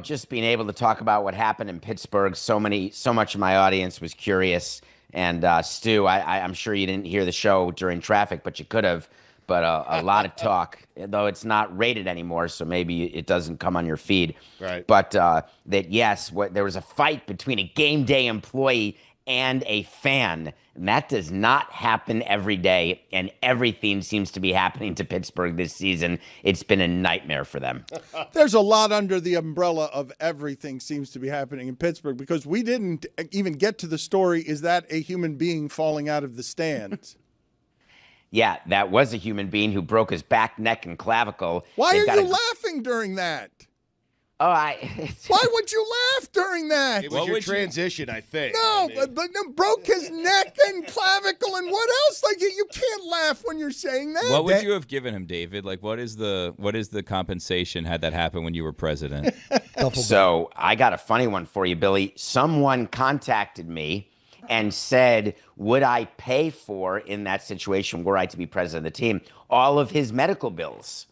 just being able to talk about what happened in Pittsburgh. So much of my audience was curious. And Stu, I'm sure you didn't hear the show during traffic, but you could have. But a lot of talk, though it's not rated anymore, so maybe it doesn't come on your feed. Right. But that, yes, there was a fight between a game day employee and a fan. And that does not happen every day. And everything seems to be happening to Pittsburgh this season. It's been a nightmare for them. There's a lot under the umbrella of everything seems to be happening in Pittsburgh, because we didn't even get to the story, is that a human being falling out of the stands? Yeah, that was a human being who broke his back, neck, and clavicle. Why are you laughing during that? Oh, Why would you laugh during that? It was your transition, I think. No, but broke his neck and clavicle, and what else? Like, you can't laugh when you're saying that. What would you have given him, David? Like, what is the compensation had that happen when you were president? So I got a funny one for you, Billy. Someone contacted me and said, would I pay for, in that situation, were I to be president of the team, all of his medical bills?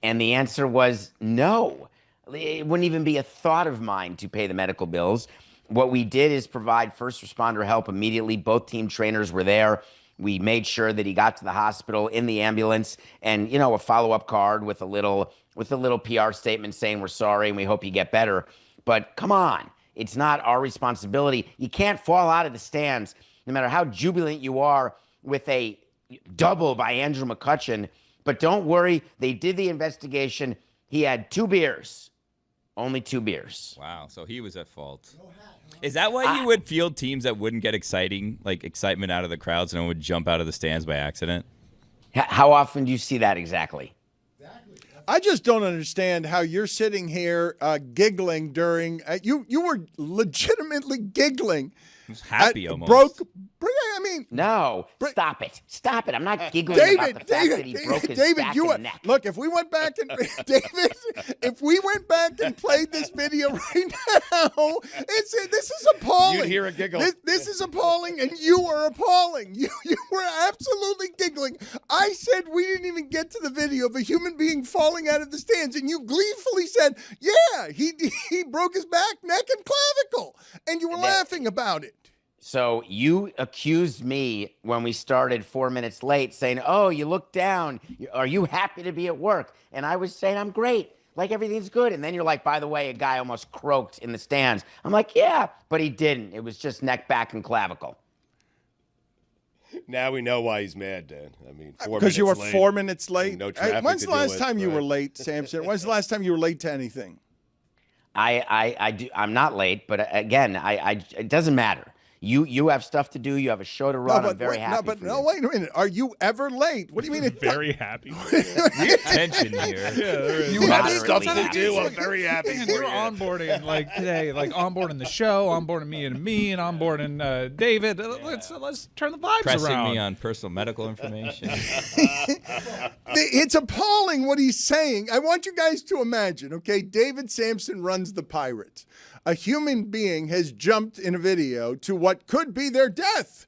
And the answer was no. It wouldn't even be a thought of mine to pay the medical bills. What we did is provide first responder help immediately. Both team trainers were there. We made sure that he got to the hospital in the ambulance, and, a follow-up card with a little PR statement saying we're sorry and we hope you get better. But come on, it's not our responsibility. You can't fall out of the stands, no matter how jubilant you are, with a double by Andrew McCutchen. But don't worry, they did the investigation. He had 2 beers. Only 2 beers. Wow, so he was at fault. Is that why you would field teams that wouldn't get excitement out of the crowds and would jump out of the stands by accident? How often do you see that exactly? I just don't understand how you're sitting here giggling during you were legitimately giggling. I was happy almost. No, stop it. I'm not giggling about the fact that he broke his back and neck. Look, if we went back and played this video right now, this is appalling. You'd hear a giggle. This is appalling, and you are appalling. You were absolutely giggling. I said we didn't even get to the video of a human being falling out of the stands, and you gleefully said, yeah, he broke his back, neck, and clavicle, and you were laughing about it. So you accused me when we started 4 minutes late, saying, oh, you look down. Are you happy to be at work? And I was saying, I'm great. Like, everything's good. And then you're like, by the way, a guy almost croaked in the stands. I'm like, yeah, but he didn't. It was just neck, back, and clavicle. Now we know why he's mad, Dan. I mean, 4 minutes because you were late, 4 minutes late. No traffic. When's to the last deal time with, you right? were late, Samson? When's the last time you were late to anything? I'm not late, but again, it doesn't matter. You have stuff to do. You have a show to run. I'm very happy. Wait a minute. Are you ever late? What do you mean? Very happy. Tension here. You have stuff to do. I'm very happy. Man, you're onboarding today, onboarding the show, onboarding me and onboarding David. Let's turn the vibes Pressing around. me on personal medical information. It's appalling what he's saying. I want you guys to imagine, okay? David Sampson runs the Pirates. A human being has jumped in a video to what could be their death.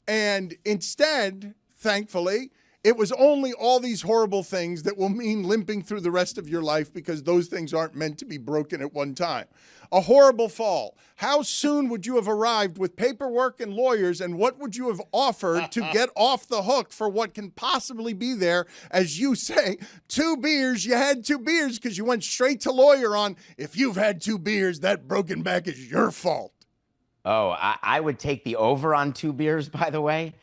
And instead, thankfully, it was only all these horrible things that will mean limping through the rest of your life, because those things aren't meant to be broken at one time. A horrible fall. How soon would you have arrived with paperwork and lawyers, and what would you have offered to get off the hook for what can possibly be there? As you say, 2 beers, you had 2 beers because you went straight to lawyer on, if you've had 2 beers, that broken back is your fault. Oh, I would take the over on 2 beers, by the way,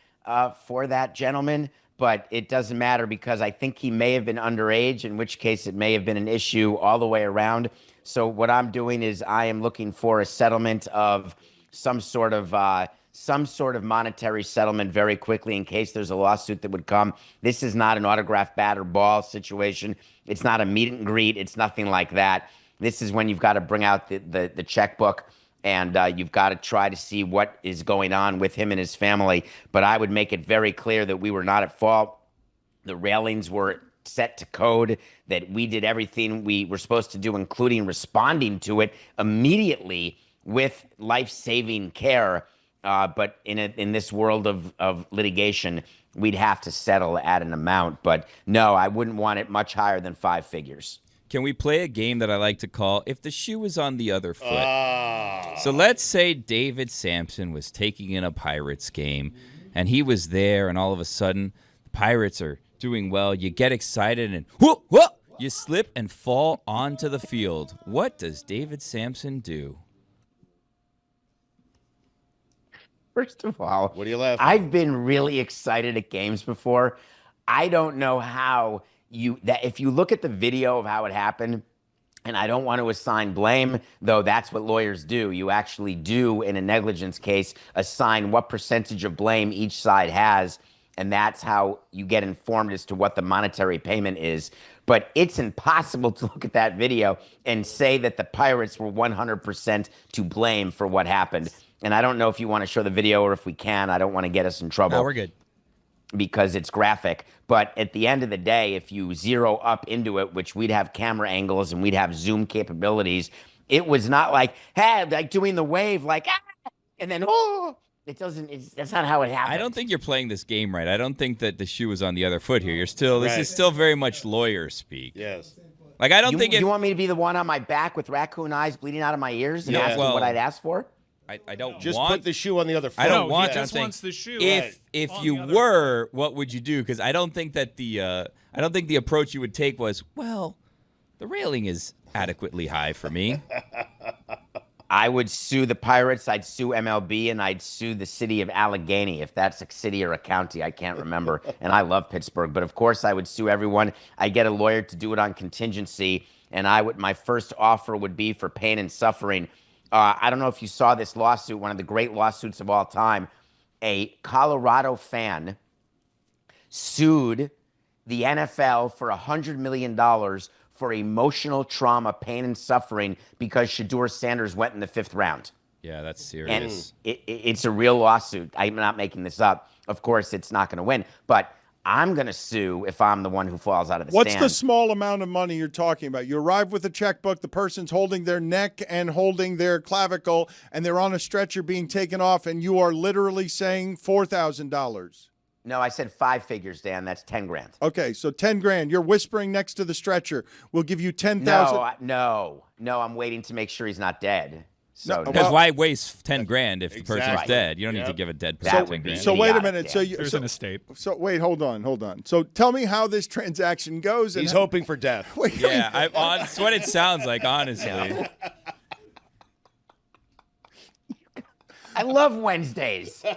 for that gentleman. But it doesn't matter, because I think he may have been underage, in which case it may have been an issue all the way around. So what I'm doing is I am looking for a settlement of some sort of monetary settlement very quickly, in case there's a lawsuit that would come. This is not an autograph bat or ball situation. It's not a meet and greet. It's nothing like that. This is when you've got to bring out the checkbook, and you've got to try to see what is going on with him and his family. But I would make it very clear that we were not at fault. The railings were set to code, that we did everything we were supposed to do, including responding to it immediately with life-saving care. But in this world of litigation, we'd have to settle at an amount. But no, I wouldn't want it much higher than 5 figures. Can we play a game that I like to call If the Shoe Was on the Other Foot? Ah. So let's say David Sampson was taking in a Pirates game, and he was there, and all of a sudden, the Pirates are doing well. You get excited, and whoop, whoop, you slip and fall onto the field. What does David Sampson do? First of all, What are you laughing I've been really excited at games before. I don't know how if you look at the video of how it happened, and I don't want to assign blame, though that's what lawyers do. You actually do, in a negligence case, assign what percentage of blame each side has, and that's how you get informed as to what the monetary payment is. But it's impossible to look at that video and say that the Pirates were 100% to blame for what happened. And I don't know if you want to show the video or if we can. I don't want to get us in trouble. No, we're good. Because it's graphic. But at the end of the day, if you zero up into it, which we'd have camera angles and we'd have zoom capabilities, it was not like, hey, like doing the wave, like, ah, and then, oh, that's not how it happened. I don't think you're playing this game right. I don't think that the shoe was on the other foot here. This is still very much lawyer speak. Yes. Like, I don't think you want me to be the one on my back with raccoon eyes bleeding out of my ears and ask what I'd ask for? I don't just put the shoe on the other foot. I don't want. He just wants the shoe. If you were, what would you do? Because I don't think that the approach you would take was, well, the railing is adequately high for me. I would sue the Pirates, I'd sue MLB, and I'd sue the city of Allegheny, if that's a city or a county, I can't remember. And I love Pittsburgh, but of course I would sue everyone. I'd get a lawyer to do it on contingency, and my first offer would be for pain and suffering. I don't know if you saw this lawsuit, one of the great lawsuits of all time. A Colorado fan sued the NFL for $100 million for emotional trauma, pain, and suffering because Shedeur Sanders went in the 5th round. Yeah, that's And serious. it's a real lawsuit. I'm not making this up. Of course, it's not going to win, but I'm going to sue if I'm the one who falls out of the What's stand. the small amount of money you're talking about? You arrive with a checkbook, the person's holding their neck and holding their clavicle, and they're on a stretcher being taken off, and you are literally saying $4,000. No, I said 5 figures, Dan. That's 10 grand. Okay, so 10 grand. You're whispering next to the stretcher. We'll give you 10,000. No, I'm waiting to make sure he's not dead. So No, Because why waste 10 grand if the person's Exactly. dead? You don't need to give a dead person That 10 would be grand. So wait a idiotic, minute. Dan. There's an estate. So wait, hold on. So tell me how this transaction goes. And He's hoping for death. Wait, Yeah, that's what it sounds like, honestly. I love Wednesdays.